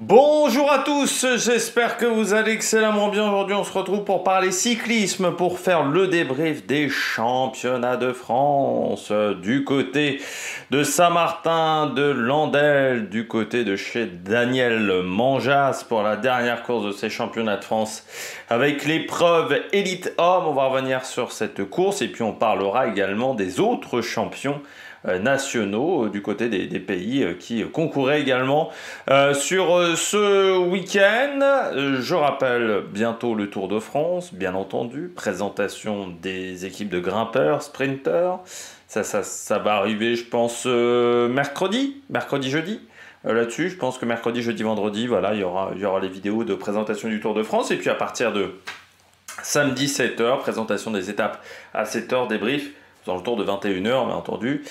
Bonjour à tous, j'espère que vous allez excellemment bien. Aujourd'hui, on se retrouve pour parler cyclisme, pour faire le débrief des championnats de France du côté de Saint-Martin, de Landelle, du côté de chez Daniel Manjas pour la dernière course de ces championnats de France avec l'épreuve Élite Homme. On va revenir sur cette course et puis on parlera également des autres champions nationaux du côté des pays qui concouraient également sur ce week-end. Je rappelle bientôt le Tour de France, bien entendu, présentation des équipes de grimpeurs, sprinteurs. Ça va arriver, je pense, mercredi, jeudi. Là-dessus, je pense que mercredi, jeudi, vendredi, voilà, il y aura les vidéos de présentation du Tour de France. Et puis à partir de samedi 7h, présentation des étapes à 7h, débrief dans le tour de 21h, bien entendu.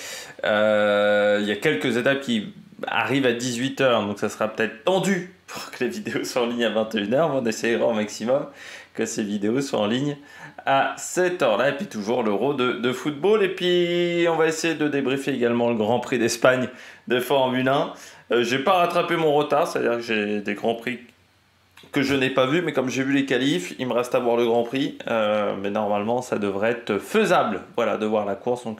Il y a quelques étapes qui arrivent à 18h, donc ça sera peut-être tendu pour que les vidéos soient en ligne à 21h. On essaiera au maximum que ces vidéos soient en ligne à cette heure-là. Et puis toujours l'Euro de football. Et puis on va essayer de débriefer également le Grand Prix d'Espagne de Formule 1. J'ai pas rattrapé mon retard, c'est-à-dire que j'ai des Grands Prix que je n'ai pas vu, mais comme j'ai vu les qualifs, il me reste à voir le Grand Prix. Mais normalement, ça devrait être faisable, voilà, de voir la course. Donc,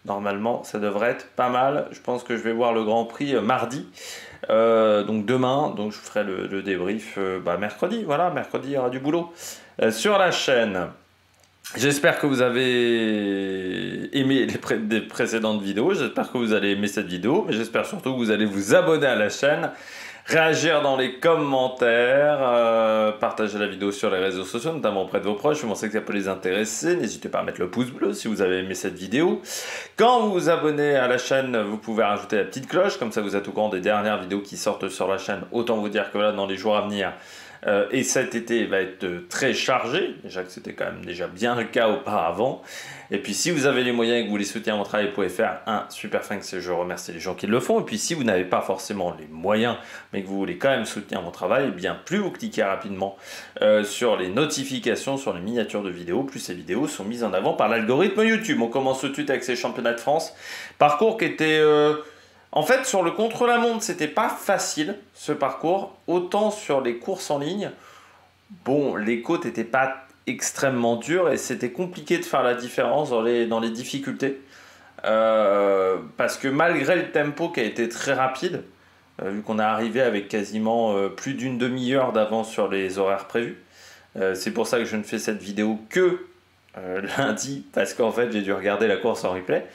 normalement, ça devrait être pas mal. Je pense que je vais voir le Grand Prix mardi. Donc demain, donc je ferai le débrief mercredi. Voilà, mercredi, il y aura du boulot sur la chaîne. J'espère que vous avez aimé les précédentes vidéos. J'espère que vous allez aimer cette vidéo. Mais j'espère surtout que vous allez vous abonner à la chaîne. Réagir dans les commentaires, partager la vidéo sur les réseaux sociaux, notamment auprès de vos proches, je pensez que ça peut les intéresser. N'hésitez pas à mettre le pouce bleu si vous avez aimé cette vidéo. Quand vous vous abonnez à la chaîne, vous pouvez rajouter la petite cloche, comme ça vous êtes au courant des dernières vidéos qui sortent sur la chaîne. Autant vous dire que là, dans les jours à venir, et cet été va être très chargé, déjà que c'était quand même déjà bien le cas auparavant. Et puis si vous avez les moyens et que vous voulez soutenir mon travail, vous pouvez faire un super thanks, je remercie les gens qui le font. Et puis si vous n'avez pas forcément les moyens, mais que vous voulez quand même soutenir mon travail, eh bien plus vous cliquez rapidement sur les notifications, sur les miniatures de vidéos, plus ces vidéos sont mises en avant par l'algorithme YouTube. On commence tout de suite avec ces championnats de France. Parcours qui était... En fait, sur le contre-la-montre, c'était pas facile, ce parcours. Autant sur les courses en ligne, bon, les côtes n'étaient pas extrêmement dures et c'était compliqué de faire la différence dans les difficultés. Parce que malgré le tempo qui a été très rapide, vu qu'on est arrivé avec quasiment plus d'une demi-heure d'avance sur les horaires prévus, c'est pour ça que je ne fais cette vidéo que lundi, parce qu'en fait, j'ai dû regarder la course en replay.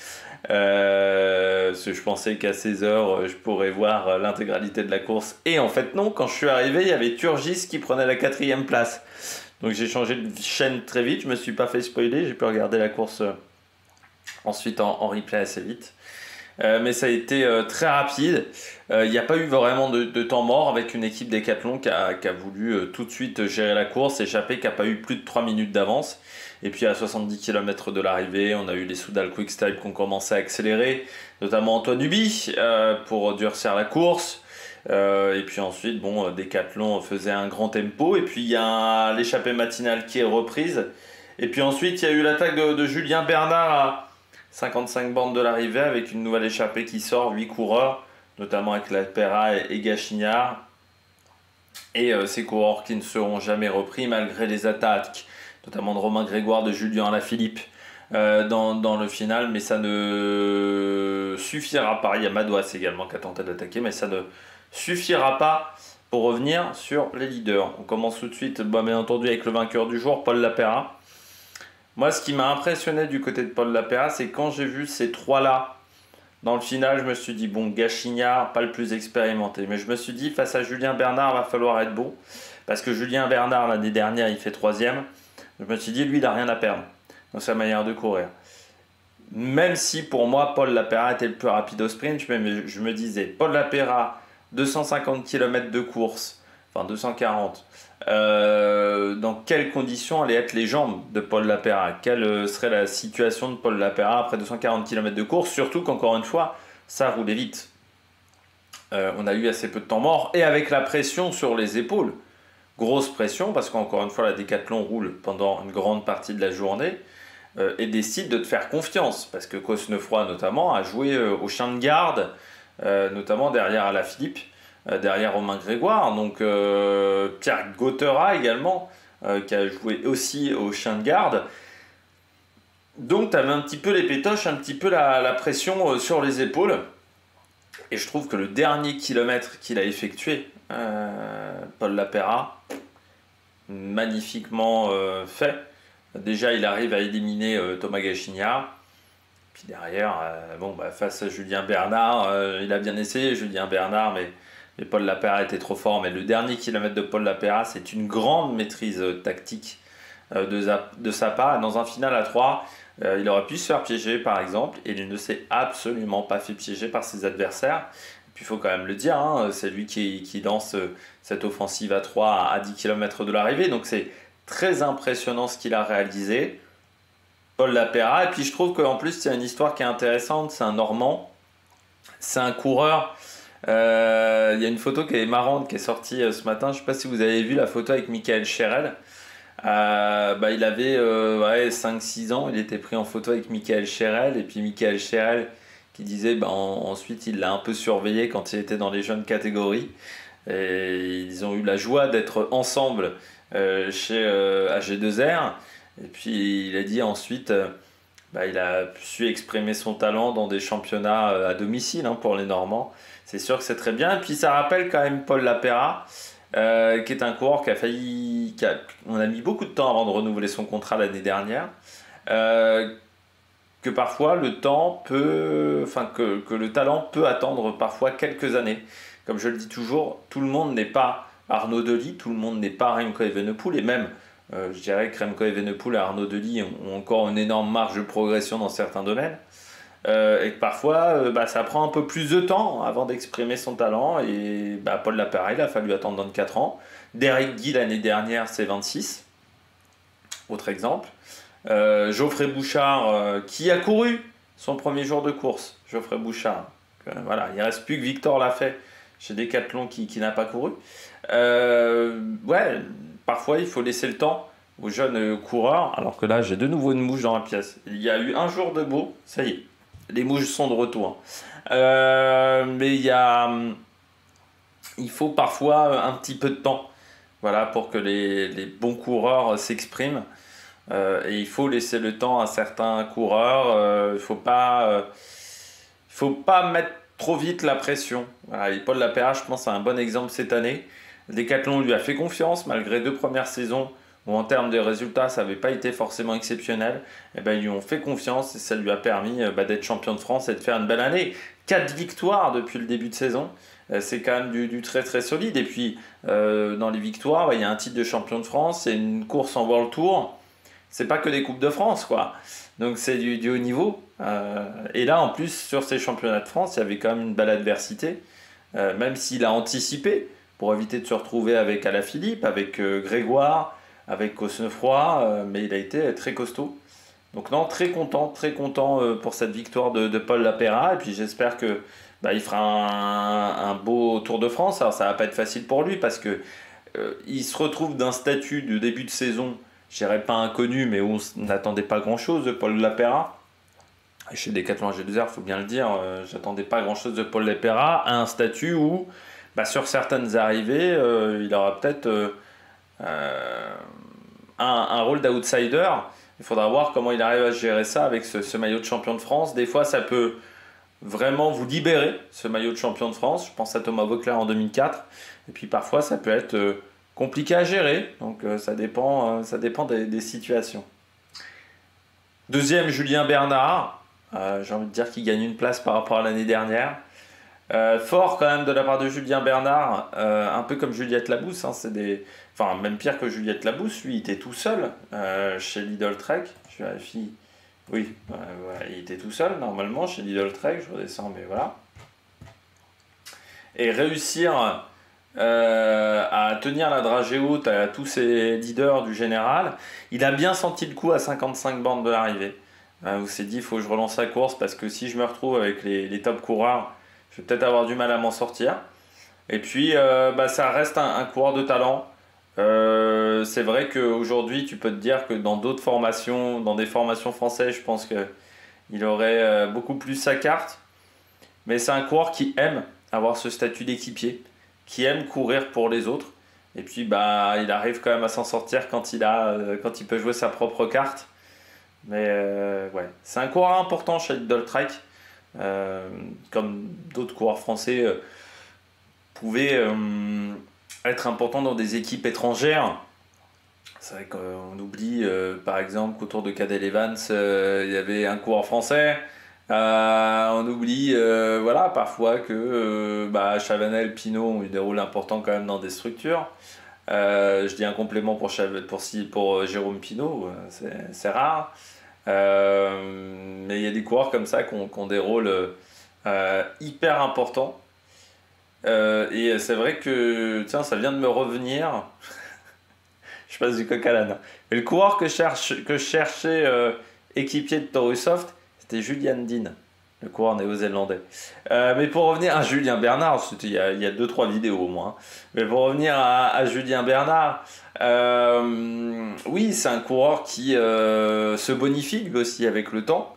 Parce que je pensais qu'à 16h je pourrais voir l'intégralité de la course et en fait non, quand je suis arrivé il y avait Turgis qui prenait la 4e place, donc j'ai changé de chaîne très vite, je me suis pas fait spoiler, j'ai pu regarder la course ensuite en replay assez vite. Mais ça a été très rapide. Il n'y a pas eu vraiment de temps mort avec une équipe Decathlon qui a voulu tout de suite gérer la course, échapper, qui n'a pas eu plus de 3 minutes d'avance. Et puis à 70 km de l'arrivée, on a eu les Soudal Quick-Step qui ont commencé à accélérer, notamment Antoine Ubi pour durcir la course. Et puis ensuite, bon, Decathlon faisait un grand tempo. Et puis il y a l'échappée matinale qui est reprise. Et puis ensuite, il y a eu l'attaque de Julien Bernard à 55 bornes de l'arrivée avec une nouvelle échappée qui sort, 8 coureurs, notamment avec Latpera et Gachignard. Et ces coureurs qui ne seront jamais repris malgré les attaques, notamment de Romain Grégoire, de Julien Alaphilippe dans le final. Mais ça ne suffira pas. Il y a Madouas également qui a tenté d'attaquer, mais ça ne suffira pas pour revenir sur les leaders. On commence tout de suite, bien entendu, avec le vainqueur du jour, Paul Lapera. Moi, ce qui m'a impressionné du côté de Paul Lapera, c'est quand j'ai vu ces trois-là dans le final, je me suis dit, bon, Gachignard, pas le plus expérimenté. Mais je me suis dit, face à Julien Bernard, il va falloir être bon. Parce que Julien Bernard, l'année dernière, il fait 3e. Je me suis dit, lui, il n'a rien à perdre dans sa manière de courir. Même si, pour moi, Paul Lapera était le plus rapide au sprint, je me disais, Paul Lapera, 250 km de course, enfin 240, dans quelles conditions allaient être les jambes de Paul Lapera? Quelle serait la situation de Paul Lapera après 240 km de course? Surtout qu'encore une fois, ça roulait vite. On a eu assez peu de temps mort et avec la pression sur les épaules. Grosse pression parce qu'encore une fois, la Decathlon roule pendant une grande partie de la journée et décide de te faire confiance parce que Cosnefroy notamment a joué au chien de garde, notamment derrière Alaphilippe. derrière Romain Grégoire. Donc Pierre Gautera également, qui a joué aussi au chien de garde. Donc tu avais un petit peu les pétoches, un petit peu la pression sur les épaules. Et je trouve que le dernier kilomètre qu'il a effectué, Paul Lapeyrat, magnifiquement fait. Déjà, il arrive à éliminer Thomas Gachignard. Puis derrière, face à Julien Bernard, il a bien essayé, Julien Bernard, mais Paul Lapeyrat était trop fort. Mais le dernier kilomètre de Paul Lapeyrat, c'est une grande maîtrise tactique de sa part. Et dans un final à 3, il aurait pu se faire piéger, par exemple, et il ne s'est absolument pas fait piéger par ses adversaires. Et puis il faut quand même le dire, hein, c'est lui qui lance cette offensive à 3 à 10 km de l'arrivée. Donc c'est très impressionnant ce qu'il a réalisé, Paul Lapeyrat. Et puis je trouve qu'en plus, il y a une histoire qui est intéressante. C'est un Normand, c'est un coureur. Il y a une photo qui est marrante qui est sortie ce matin. Je ne sais pas si vous avez vu la photo avec Michael Cherel. Il avait 5-6 ans. Il était pris en photo avec Michael Cherel. Et puis Michael Cherel qui disait ensuite il l'a un peu surveillé quand il était dans les jeunes catégories. Et ils ont eu la joie d'être ensemble chez AG2R. Et puis il a dit ensuite, il a su exprimer son talent dans des championnats à domicile pour les Normands. C'est sûr que c'est très bien. Et puis ça rappelle quand même Paul Lapeyrat, qui est un coureur qui a failli... on a mis beaucoup de temps avant de renouveler son contrat l'année dernière. Que parfois le temps peut... que le talent peut attendre parfois quelques années. Comme je le dis toujours, tout le monde n'est pas Arnaud Delis, tout le monde n'est pas Remco Evenepoel, et même, je dirais que Remco Evenepoel et Arnaud Delis ont encore une énorme marge de progression dans certains domaines, et que parfois, ça prend un peu plus de temps avant d'exprimer son talent, et Paul Lapeyrat, il a fallu attendre 24 ans. Derek Guy, l'année dernière, c'est 26, autre exemple. Geoffrey Bouchard, qui a couru son premier jour de course, Geoffrey Bouchard, voilà, il ne reste plus que Victor Lafay chez Decathlon qui n'a pas couru. Parfois il faut laisser le temps aux jeunes coureurs, alors que là j'ai de nouveau une mouche dans la pièce. Il y a eu un jour de beau, ça y est, les mouches sont de retour. Mais il faut parfois un petit peu de temps, voilà, pour que les bons coureurs s'expriment. Et il faut laisser le temps à certains coureurs. Il faut pas mettre trop vite la pression. Voilà, et Paul Lapeyrat, je pense, c'est un bon exemple cette année. Decathlon lui a fait confiance malgré 2 premières saisons où en termes de résultats ça n'avait pas été forcément exceptionnel. Et ils lui ont fait confiance et ça lui a permis d'être champion de France et de faire une belle année. 4 victoires depuis le début de saison, c'est quand même du très très solide. Et puis dans les victoires, il y a un titre de champion de France et une course en World Tour. C'est pas que des Coupes de France, quoi. Donc c'est du haut niveau. Et là, en plus, sur ces championnats de France, il y avait quand même une belle adversité. Même s'il a anticipé pour éviter de se retrouver avec Alaphilippe, avec Grégoire, avec Cosnefroy, mais il a été très costaud. Donc non, très content pour cette victoire de Paul Lapeyrat. Et puis j'espère que il fera un beau Tour de France. Alors ça va pas être facile pour lui parce que il se retrouve d'un statut de début de saison, je dirais pas inconnu, mais où on n'attendait pas grand-chose de Paul Lapeyrat. Chez Decathlon AG2R, il faut bien le dire, j'attendais pas grand-chose de Paul Lapeyrat, à un statut où, sur certaines arrivées, il aura peut-être un rôle d'outsider. Il faudra voir comment il arrive à gérer ça avec ce maillot de champion de France. Des fois, ça peut vraiment vous libérer, ce maillot de champion de France. Je pense à Thomas Voeckler en 2004. Et puis parfois, ça peut être compliqué à gérer. Donc ça dépend des situations. Deuxième, Julien Bernard. J'ai envie de dire qu'il gagne une place par rapport à l'année dernière. Fort quand même de la part de Julien Bernard, un peu comme Juliette Labousse, enfin même pire que Juliette Labousse, lui il était tout seul chez Lidl Trek, je vérifie, oui, il était tout seul normalement chez Lidl Trek, je redescends, mais voilà. Et réussir à tenir la dragée haute à tous ces leaders du général, il a bien senti le coup à 55 bornes de l'arrivée. Où s'est dit, il faut que je relance la course parce que si je me retrouve avec les top coureurs, je vais peut-être avoir du mal à m'en sortir. Et puis, ça reste un coureur de talent. C'est vrai qu'aujourd'hui, tu peux te dire que dans d'autres formations, dans des formations françaises, je pense qu'il aurait beaucoup plus sa carte. Mais c'est un coureur qui aime avoir ce statut d'équipier, qui aime courir pour les autres. Et puis bah, il arrive quand même à s'en sortir quand il peut jouer sa propre carte. Mais ouais, c'est un coureur important chez Lidl Trek. Comme d'autres coureurs français pouvaient être importants dans des équipes étrangères. C'est vrai qu'on oublie par exemple qu'autour de Cadel Evans, il y avait un coureur français. On oublie voilà, parfois que Chavanel, Pinot ont eu des rôles importants quand même dans des structures. Je dis un complément pour Jérôme Pinot, c'est rare. Mais il y a des coureurs comme ça qui ont des rôles hyper importants. Et c'est vrai que, tiens, ça vient de me revenir. Je passe du coq à l'âne. Mais le coureur que je cherchais équipier de Taurusoft, c'était Julian Dean, le coureur néo-zélandais. Mais pour revenir à Julien Bernard, il y a 2-3 vidéos au moins. Mais pour revenir à Julien Bernard, oui, c'est un coureur qui se bonifie lui aussi avec le temps.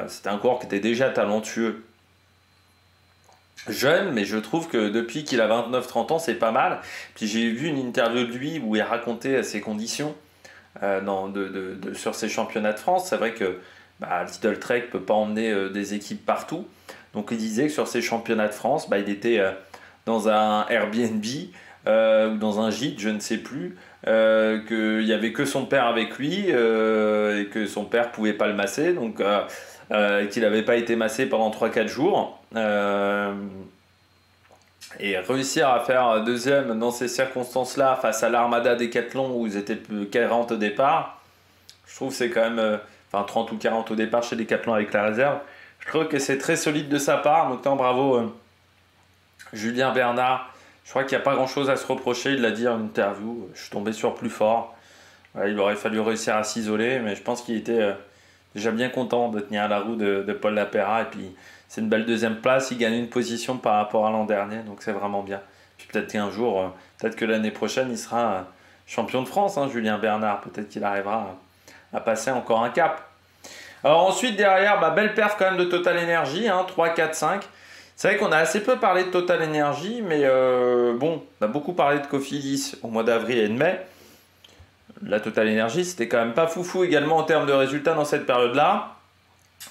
C'était un coureur qui était déjà talentueux, jeune, mais je trouve que depuis qu'il a 29-30 ans, c'est pas mal. Puis j'ai vu une interview de lui où il racontait ses conditions sur ses championnats de France. C'est vrai que Lidl Trek ne peut pas emmener des équipes partout. Donc il disait que sur ses championnats de France, il était dans un Airbnb ou dans un gîte, je ne sais plus, qu'il n'y avait que son père avec lui et que son père pouvait pas le masser, donc qu'il n'avait pas été massé pendant 3-4 jours. Et réussir à faire deuxième dans ces circonstances-là face à l'Armada Decathlon où ils étaient 40 au départ, je trouve que c'est quand même 30 ou 40 au départ chez Decathlon avec la réserve. Je trouve que c'est très solide de sa part, donc bravo Julien Bernard. Je crois qu'il n'y a pas grand chose à se reprocher, il l'a dit en interview, je suis tombé sur plus fort. Il aurait fallu réussir à s'isoler, mais je pense qu'il était déjà bien content de tenir la roue de Paul Lapéra. Et puis c'est une belle deuxième place, il gagne une position par rapport à l'an dernier, donc c'est vraiment bien. Puis peut-être qu'un jour, peut-être que l'année prochaine, il sera champion de France, Julien Bernard. Peut-être qu'il arrivera à passer encore un cap. Alors ensuite, derrière, belle perf quand même de Total Energy, 3, 4, 5. C'est vrai qu'on a assez peu parlé de Total Energy, mais on a beaucoup parlé de Cofidis au mois d'avril et de mai. La Total Energy, c'était quand même pas foufou également en termes de résultats dans cette période-là.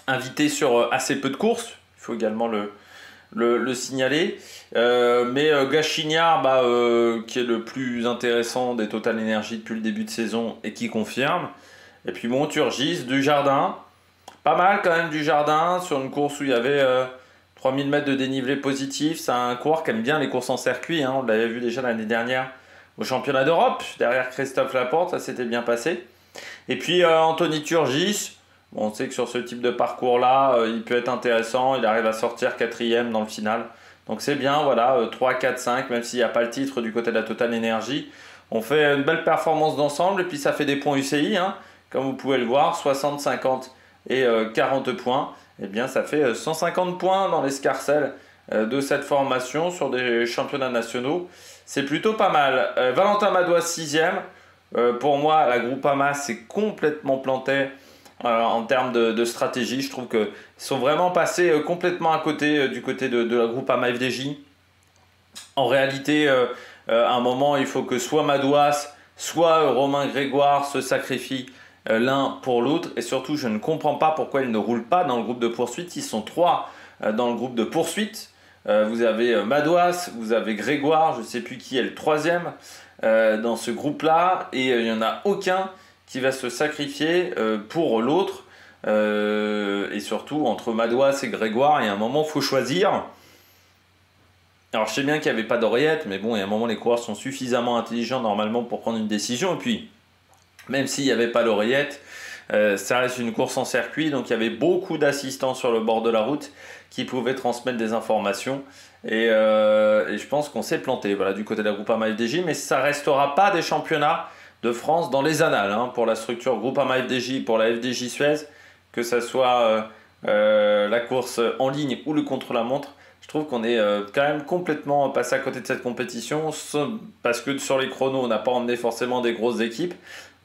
Invité sur assez peu de courses, il faut également le signaler. Mais Gachignard, qui est le plus intéressant des Total Energy depuis le début de saison et qui confirme. Et puis Turgis, Dujardin. Pas mal quand même Dujardin sur une course où il y avait 3000 mètres de dénivelé positif. C'est un coureur qui aime bien les courses en circuit. On l'avait vu déjà l'année dernière au championnat d'Europe. Derrière Christophe Laporte, ça s'était bien passé. Et puis Anthony Turgis. On sait que sur ce type de parcours-là, il peut être intéressant. Il arrive à sortir 4e dans le final. Donc c'est bien, voilà, 3, 4, 5, même s'il n'y a pas le titre du côté de la Total Energy. On fait une belle performance d'ensemble et puis ça fait des points UCI. Comme vous pouvez le voir, 60, 50 et 40 points. Eh bien, ça fait 150 points dans l'escarcelle de cette formation sur des championnats nationaux. C'est plutôt pas mal. Valentin Madois, 6e. Pour moi, la Groupama s'est complètement plantée en termes de stratégie. Je trouve qu'ils sont vraiment passés complètement à côté du côté de la Groupama FDJ. En réalité, à un moment, il faut que soit Madouas, soit Romain Grégoire se sacrifient l'un pour l'autre. Et surtout, je ne comprends pas pourquoi ils ne roulent pas dans le groupe de poursuite. Ils sont 3 dans le groupe de poursuite. Vous avez Madouas, vous avez Grégoire, je ne sais plus qui est le 3e dans ce groupe-là. Et il n'y en a aucun qui va se sacrifier pour l'autre. Et surtout, entre Madouas et Grégoire, il y a un moment, il faut choisir. Alors, je sais bien qu'il n'y avait pas d'oreillette, mais bon, il y a un moment, les coureurs sont suffisamment intelligents normalement pour prendre une décision. Et puis, même s'il n'y avait pas l'oreillette, ça reste une course en circuit, donc il y avait beaucoup d'assistants sur le bord de la route qui pouvaient transmettre des informations. Et je pense qu'on s'est planté du côté de la Groupama FDJ, mais ça ne restera pas des championnats de France dans les annales pour la structure Groupama FDJ, pour la FDJ Suez, que ce soit la course en ligne ou le contre-la-montre. Je trouve qu'on est quand même complètement passé à côté de cette compétition, parce que sur les chronos, on n'a pas emmené forcément des grosses équipes.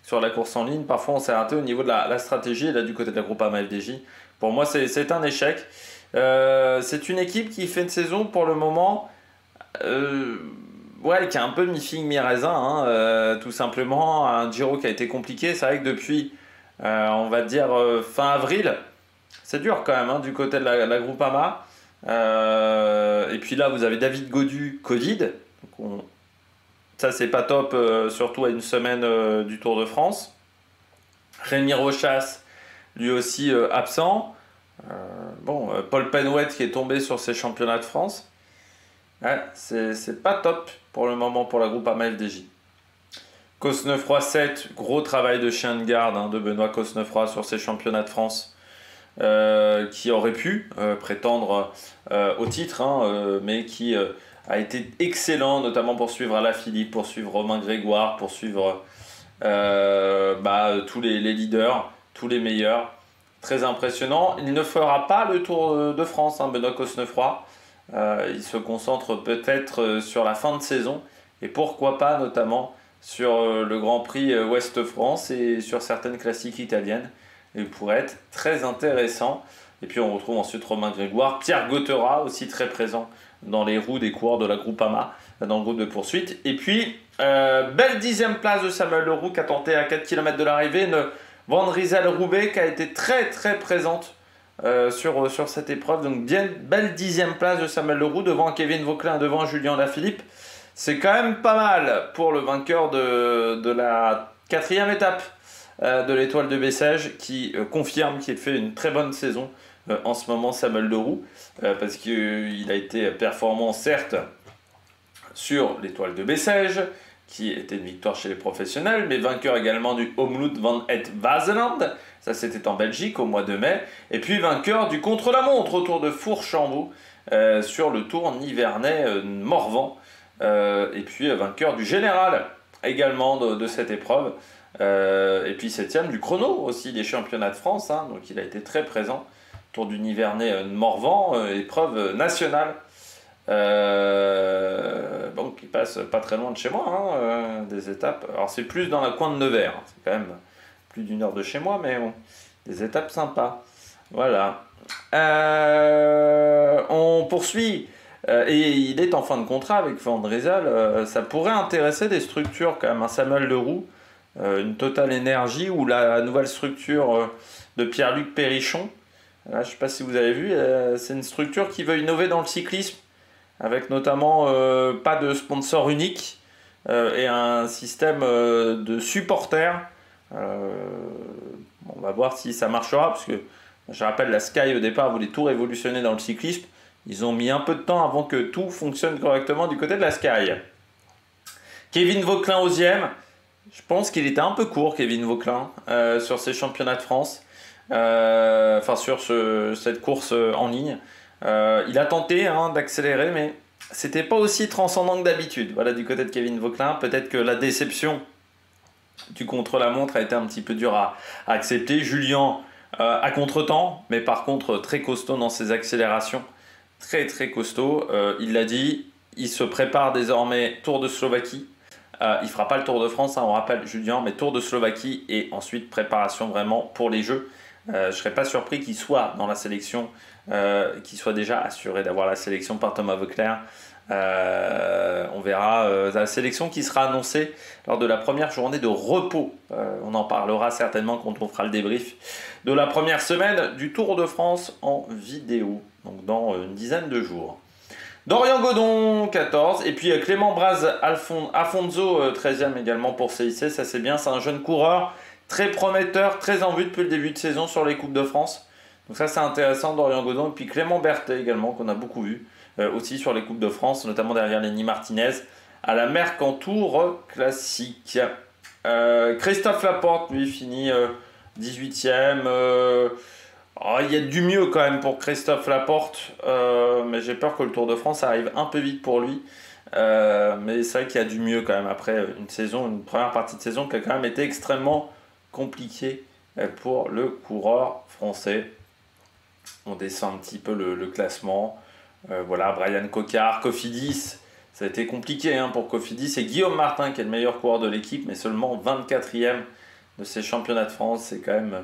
Sur la course en ligne, parfois on s'est raté au niveau de la stratégie, là du côté de la Groupama FDJ. Pour moi, c'est un échec. C'est une équipe qui fait une saison pour le moment Ouais, qui a un peu mi-figue, mi-raisin, hein, tout simplement. Un Giro qui a été compliqué. C'est vrai que depuis, on va dire, fin avril, c'est dur quand même hein, du côté de la Groupama. Et puis là, vous avez David Gaudu, Covid. Donc ça, c'est pas top, surtout à une semaine du Tour de France. Rémi Rochas, lui aussi absent. Paul Penouet qui est tombé sur ses championnats de France. Ouais, c'est pas top pour le moment pour la Groupama FDJ. Cosnefroy 7, gros travail de chien de garde hein, de Benoît Cosnefroy sur ses championnats de France. Qui aurait pu prétendre au titre, hein, mais qui a été excellent, notamment pour suivre Alaphilippe, pour suivre Romain Grégoire, pour suivre tous les leaders, tous les meilleurs. Très impressionnant. Il ne fera pas le Tour de France, hein, Benoît Cosnefroy. Il se concentre peut-être sur la fin de saison et pourquoi pas notamment sur le Grand Prix Ouest France et sur certaines classiques italiennes. Il pourrait être très intéressant. Et puis on retrouve ensuite Romain Grégoire, Pierre Gauthera aussi très présent dans les roues des coureurs de la Groupama, dans le groupe de poursuite. Et puis, belle 10e place de Samuel Leroux qui a tenté à 4 km de l'arrivée. Une Van Rysel-Roubaix qui a été très très présente sur cette épreuve. Donc bien belle 10e place de Samuel Leroux devant Kevin Vauquelin, devant Julien Alaphilippe. C'est quand même pas mal pour le vainqueur de la 4e étape de l'Étoile de Bessèges qui confirme qu'il fait une très bonne saison en ce moment Samuel Leroux parce qu'il a été performant certes sur l'Étoile de Bessèges qui était une victoire chez les professionnels mais vainqueur également du Omloop van het Waasland, ça c'était en Belgique au mois de mai, et puis vainqueur du contre-la-montre autour de Fourchambault sur le Tour Nivernais Morvan, et puis vainqueur du général également de cette épreuve. Et puis 7e du chrono aussi des championnats de France, hein, donc il a été très présent. Tour du Nivernais Morvan, épreuve nationale. Qui passe pas très loin de chez moi, hein, des étapes. Alors c'est plus dans la coin de Nevers, hein, c'est quand même plus d'une heure de chez moi, mais bon, des étapes sympas. Voilà. On poursuit. Et il est en fin de contrat avec Van Rysel. Ça pourrait intéresser des structures quand même, un Samuel Leroux. Une Total Énergie ou la nouvelle structure de Pierre-Luc Périchon. Là, je ne sais pas si vous avez vu, c'est une structure qui veut innover dans le cyclisme, avec notamment pas de sponsor unique et un système de supporters. On va voir si ça marchera, parce que je rappelle, la Sky au départ voulait tout révolutionner dans le cyclisme. Ils ont mis un peu de temps avant que tout fonctionne correctement du côté de la Sky. Kevin Vauquelin 11e. Je pense qu'il était un peu court, Kevin Vauquelin, sur ses championnats de France, sur cette course en ligne. Il a tenté d'accélérer, mais c'était pas aussi transcendant que d'habitude. Voilà, du côté de Kevin Vauquelin, peut-être que la déception du contre-la-montre a été un petit peu dure à accepter. Julien à contre-temps, mais par contre très costaud dans ses accélérations. Très très costaud. Il l'a dit, il se prépare désormais Tour de Slovaquie. Il ne fera pas le Tour de France, on rappelle Julien, mais Tour de Slovaquie et ensuite préparation vraiment pour les Jeux. Je ne serais pas surpris qu'il soit dans la sélection, qu'il soit déjà assuré d'avoir la sélection par Thomas Voeckler. On verra la sélection qui sera annoncée lors de la première journée de repos. On en parlera certainement quand on fera le débrief de la première semaine du Tour de France en vidéo, donc dans une dizaine de jours. Dorian Godon, 14. Et puis Clément Braz Afonso, 13e également pour CIC. Ça c'est bien, c'est un jeune coureur très prometteur, très en vue depuis le début de saison sur les Coupes de France. Donc ça c'est intéressant, Dorian Godon. Et puis Clément Berthet également, qu'on a beaucoup vu aussi sur les Coupes de France, notamment derrière Lenny Martinez à la Mercantour Classique. Christophe Laporte, lui, finit 18e. Il y a du mieux quand même pour Christophe Laporte, mais j'ai peur que le Tour de France arrive un peu vite pour lui. Mais c'est vrai qu'il y a du mieux quand même après une première partie de saison qui a quand même été extrêmement compliquée pour le coureur français. On descend un petit peu le classement. Brian Cocard, Cofidis, ça a été compliqué pour Cofidis. Et Guillaume Martin qui est le meilleur coureur de l'équipe, mais seulement 24e de ces championnats de France. C'est quand même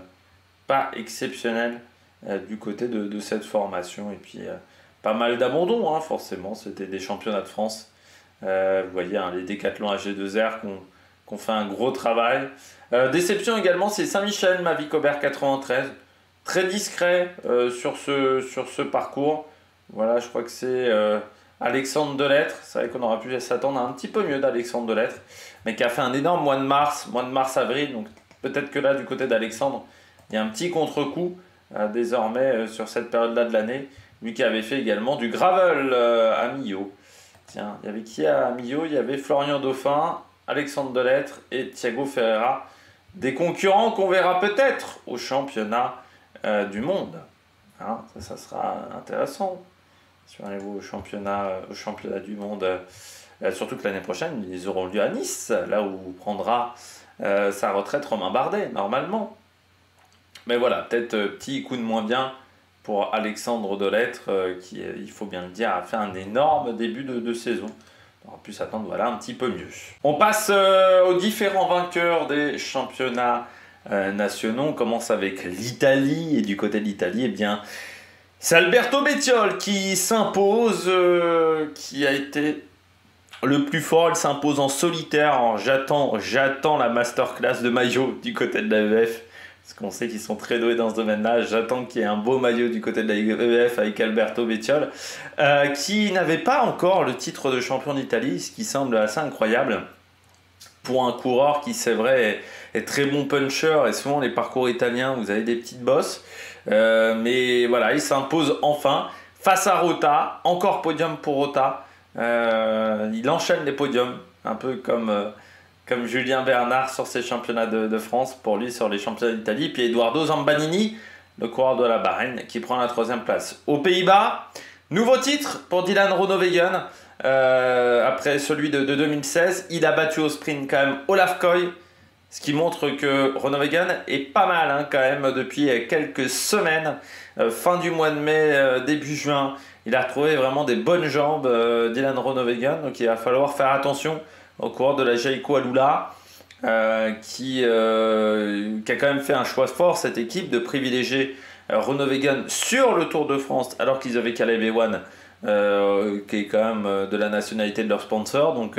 pas exceptionnel du côté de cette formation. Et puis pas mal d'abandon, hein, forcément, c'était des championnats de France. Vous voyez, hein, les décathlons AG2R qui ont fait un gros travail. Déception également, c'est Saint-Michel, Mavic Aubert 93. Très discret sur ce parcours. Voilà, je crois que c'est Alexandre Delettre. C'est vrai qu'on aurait pu s'attendre à un petit peu mieux d'Alexandre Delettre, mais qui a fait un énorme mois de mars-avril. Donc peut-être que là, du côté d'Alexandre, il y a un petit contre-coup désormais sur cette période-là de l'année. Lui qui avait fait également du gravel à Millau. Tiens, il y avait qui à Millau? Il y avait Florian Dauphin, Alexandre Delettre et Thiago Ferreira. Des concurrents qu'on verra peut-être au championnat du monde. Hein, ça sera intéressant. Si on arrive au championnat du monde, surtout que l'année prochaine, ils auront lieu à Nice, là où prendra sa retraite Romain Bardet, normalement. Mais voilà, peut-être petit coup de moins bien pour Alexandre Delettre, qui, il faut bien le dire, a fait un énorme début de saison. On aurait pu s'attendre voilà, un petit peu mieux. On passe aux différents vainqueurs des championnats nationaux. On commence avec l'Italie. Et du côté de l'Italie, eh bien, c'est Alberto Bettiol qui s'impose, qui a été le plus fort. Il s'impose en solitaire. Alors, j'attends la masterclass de maillot du côté de l'AEF. Parce qu'on sait qu'ils sont très doués dans ce domaine-là. J'attends qu'il y ait un beau maillot du côté de la l'AEF avec Alberto Bettiol, qui n'avait pas encore le titre de champion d'Italie, ce qui semble assez incroyable pour un coureur qui, c'est vrai, est très bon puncher. Et souvent, les parcours italiens, vous avez des petites bosses. Mais voilà, il s'impose enfin face à Rota. Encore podium pour Rota. Il enchaîne les podiums, un peu comme Julien Bernard sur ses championnats de France, pour lui sur les championnats d'Italie. Puis Edoardo Zambanini, le coureur de la Bahreïn, qui prend la 3e place. Aux Pays-Bas, nouveau titre pour Dylan Groenewegen. Après celui de 2016, il a battu au sprint quand même Olaf Koy, ce qui montre que Groenewegen est pas mal hein, quand même depuis quelques semaines. Fin du mois de mai, début juin, il a retrouvé vraiment des bonnes jambes, Dylan Groenewegen. Donc il va falloir faire attention au coureur de la Jayco Alula, qui a quand même fait un choix fort, cette équipe, de privilégier Groenewegen sur le Tour de France, alors qu'ils avaient Caleb Ewan, qui est quand même de la nationalité de leur sponsor. Donc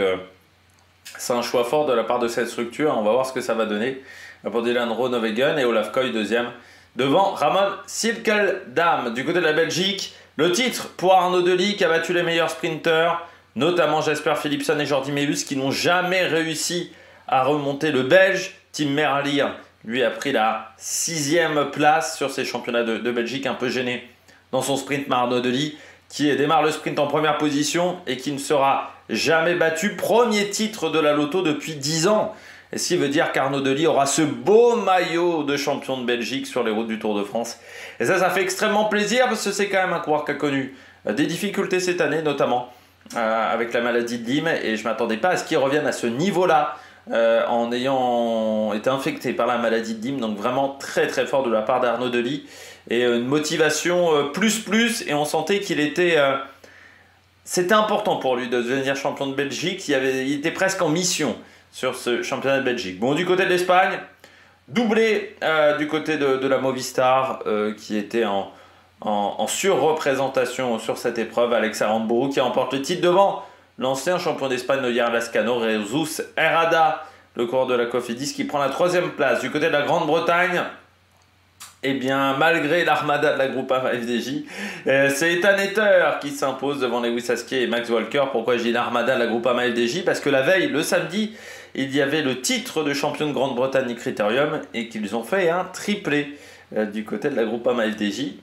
c'est un choix fort de la part de cette structure. On va voir ce que ça va donner pour Dylan Groenewegen et Olaf Koy deuxième, devant Ramon Silkeldam. Du côté de la Belgique, le titre pour Arnaud Delis, qui a battu les meilleurs sprinteurs, notamment Jasper Philipsen et Jordi Meeus, qui n'ont jamais réussi à remonter. Le Belge Tim Merlier, lui, a pris la 6e place sur ces championnats de Belgique, un peu gêné dans son sprint. Mais Arnaud Delis, qui démarre le sprint en première position et qui ne sera jamais battu. Premier titre de la Lotto depuis 10 ans. Et ce qui veut dire qu'Arnaud Delis aura ce beau maillot de champion de Belgique sur les routes du Tour de France. Et ça fait extrêmement plaisir, parce que c'est quand même un coureur qui a connu des difficultés cette année, notamment avec la maladie de Lyme, et je ne m'attendais pas à ce qu'il revienne à ce niveau-là en ayant été infecté par la maladie de Lyme. Donc vraiment très très fort de la part d'Arnaud Delis, et une motivation plus, et on sentait qu'il était c'était important pour lui de devenir champion de Belgique. Il était presque en mission sur ce championnat de Belgique. Bon, du côté de l'Espagne, doublé du côté de la Movistar, qui était en surreprésentation sur cette épreuve. Alex Aramburu qui remporte le titre devant l'ancien champion d'Espagne Ogier Lascano, Jesus Herrada, le coureur de la Cofidis, qui prend la 3e place. Du côté de la Grande-Bretagne, eh bien, malgré l'armada de la Groupama FDJ, c'est Ethan Etter qui s'impose devant Lewis Haskier et Max Walker. Pourquoi j'ai l'armada de la Groupama FDJ? Parce que la veille, le samedi, il y avait le titre de champion de Grande-Bretagne Critérium, et qu'ils ont fait un triplé du côté de la Groupama FDJ.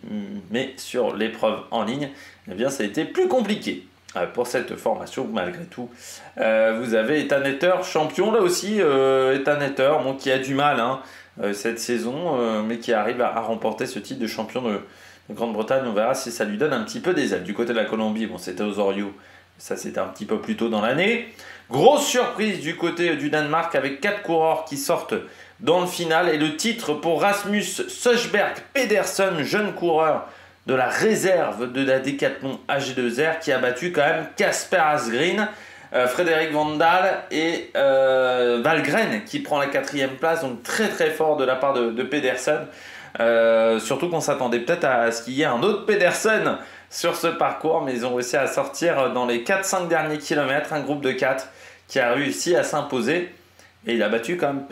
Mais sur l'épreuve en ligne, eh bien, ça a été plus compliqué pour cette formation. Malgré tout, vous avez Ethan Etter, champion là aussi. Ethan Etter, bon, qui a du mal cette saison, mais qui arrive à remporter ce titre de champion de Grande-Bretagne. On verra si ça lui donne un petit peu des ailes. Du côté de la Colombie, bon, c'était Osorio, ça c'était un petit peu plus tôt dans l'année. Grosse surprise du côté du Danemark, avec 4 coureurs qui sortent dans le final, et le titre pour Rasmus Søjberg Pedersen, jeune coureur de la réserve de la Décathlon AG2R, qui a battu quand même Kasper Asgreen, Frédéric Vandal et Valgren, qui prend la 4e place. Donc très très fort de la part de Pedersen, surtout qu'on s'attendait peut-être à ce qu'il y ait un autre Pedersen sur ce parcours, mais ils ont réussi à sortir dans les 4-5 derniers kilomètres un groupe de 4 qui a réussi à s'imposer. Et il a battu quand même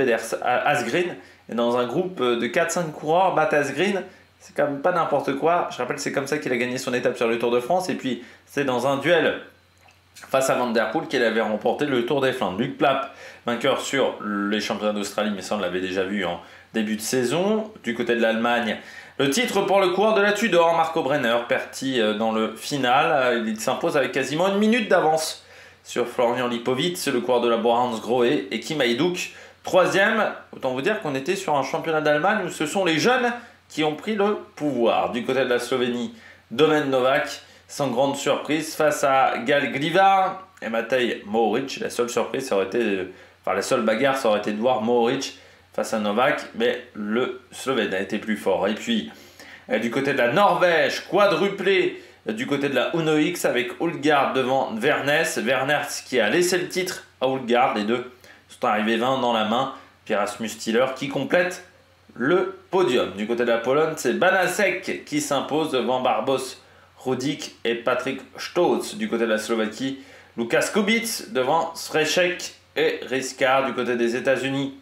Asgreen. Et dans un groupe de 4-5 coureurs, battre Asgreen, c'est quand même pas n'importe quoi. Je rappelle, c'est comme ça qu'il a gagné son étape sur le Tour de France. Et puis, c'est dans un duel face à Van Der Poel qu'il avait remporté le Tour des Flandres. Luc Plapp, vainqueur sur les championnats d'Australie, mais ça on l'avait déjà vu en début de saison. Du côté de l'Allemagne, le titre pour le coureur de la Tudor, Marco Brenner, parti dans le final. Il s'impose avec quasiment une minute d'avance sur Florian Lipovitz, le coureur de la Bora Hansgrohe, et Kim Hajduk, troisième. Autant vous dire qu'on était sur un championnat d'Allemagne où ce sont les jeunes qui ont pris le pouvoir. Du côté de la Slovénie, Domen Novak, sans grande surprise, face à Gal Glivar et Matej Mohoric. La seule surprise, ça aurait été, la seule bagarre, ça aurait été de voir Mohoric face à Novak, mais le Slovène a été plus fort. Et puis, du côté de la Norvège, quadruplé du côté de la Uno X avec Ulgaard devant Vernes. Vernes qui a laissé le titre à Ulgaard. Les deux sont arrivés 20 dans la main. Puis Rasmus Stiller qui complète le podium. Du côté de la Pologne, c'est Banasek qui s'impose devant Barbos Rudik et Patrick Stolz. Du côté de la Slovaquie, Lukas Kubic devant Sreček et Riskar. Du côté des États-Unis,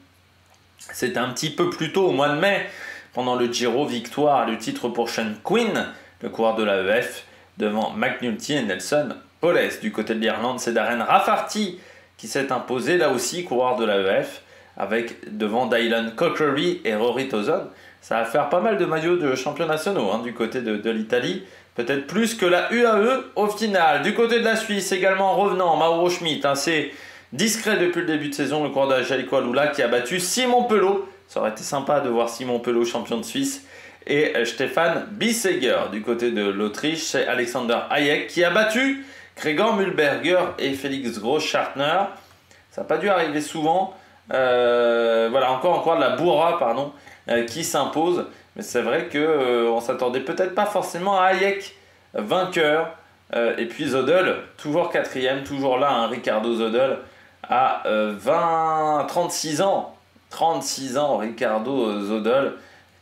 c'était un petit peu plus tôt, au mois de mai, pendant le Giro, victoire, le titre pour Sean Quinn, le coureur de l'AEF, devant McNulty et Nelson Poles. Du côté de l'Irlande, c'est Darren Rafferty qui s'est imposé, là aussi, coureur de l'AEF, avec devant Dylan Cockery et Rory Tozon. Ça va faire pas mal de maillots de champions nationaux du côté de l'Italie. Peut-être plus que la UAE au final. Du côté de la Suisse, également revenant, Mauro Schmid. C'est discret depuis le début de saison, le coureur de la Jayco Alula qui a battu Simon Pelot. Ça aurait été sympa de voir Simon Pelot champion de Suisse. Et Stefan Bissegger. Du côté de l'Autriche, c'est Alexander Hayek qui a battu Gregor Mühlberger et Félix Groß-Schartner. Ça n'a pas dû arriver souvent. Encore de la Bourra, qui s'impose. Mais c'est vrai qu'on ne s'attendait peut-être pas forcément à Hayek, vainqueur. Et puis Zodel, toujours quatrième, toujours là, Ricardo Zodel, à 36 ans. 36 ans, Ricardo Zodel,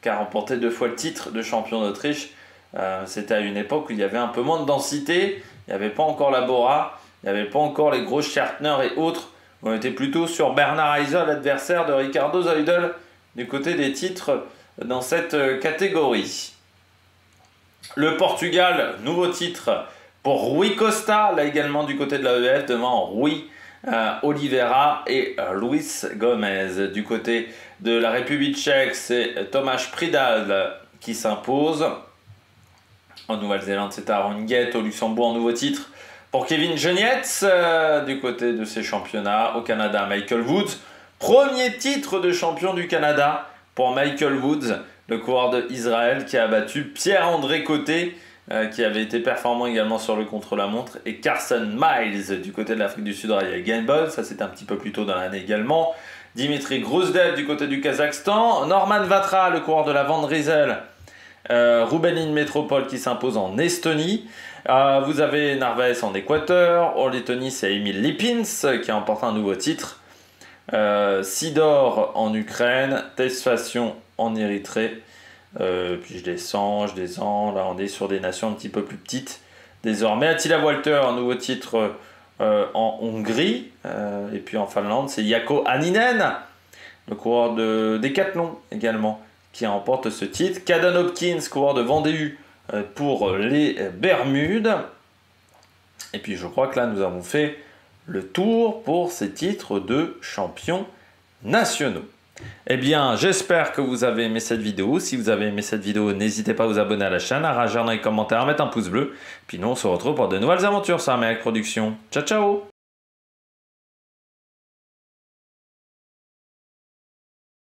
qui a remporté 2 fois le titre de champion d'Autriche. C'était à une époque où il y avait un peu moins de densité, il n'y avait pas encore la Bora, il n'y avait pas encore les gros Schartner et autres. On était plutôt sur Bernard Heiser, l'adversaire de Ricardo Zodel, du côté des titres dans cette catégorie. Le Portugal, nouveau titre pour Rui Costa, là également du côté de l'AEF, devant Rui Oliveira et Luis Gomez. Du côté de la République tchèque, c'est Tomáš Pridal qui s'impose. En Nouvelle-Zélande, c'est Aaron Guett. Au Luxembourg, nouveau titre pour Kevin Genietz. Du côté de ces championnats, au Canada, Michael Woods. Premier titre de champion du Canada pour Michael Woods, le coureur d'Israël qui a battu Pierre-André Côté, qui avait été performant également sur le contre-la-montre, et Carson Miles du côté de l'Afrique du Sud, Raya Gamble, ça c'était un petit peu plus tôt dans l'année également. Dimitri Grousdev du côté du Kazakhstan, Norman Vatra, le coureur de la Van Rysel, Roubenine Métropole qui s'impose en Estonie. Vous avez Narvaez en Équateur, en Lettonie c'est Emil Lipins qui a remporté un nouveau titre. Sidor en Ukraine, Tesfation en Érythrée, puis je descends, là on est sur des nations un petit peu plus petites désormais. Attila Walter, un nouveau titre en Hongrie, et puis en Finlande c'est Jaakko Hänninen, le coureur de Decathlon également, qui remporte ce titre. Caden Hopkins, coureur de Vendée pour les Bermudes. Et puis je crois que là nous avons fait le tour pour ces titres de champions nationaux. Eh bien, j'espère que vous avez aimé cette vidéo. Si vous avez aimé cette vidéo, n'hésitez pas à vous abonner à la chaîne, à réagir dans les commentaires, à mettre un pouce bleu. Puis nous, on se retrouve pour de nouvelles aventures sur Amérique Production. Ciao, ciao!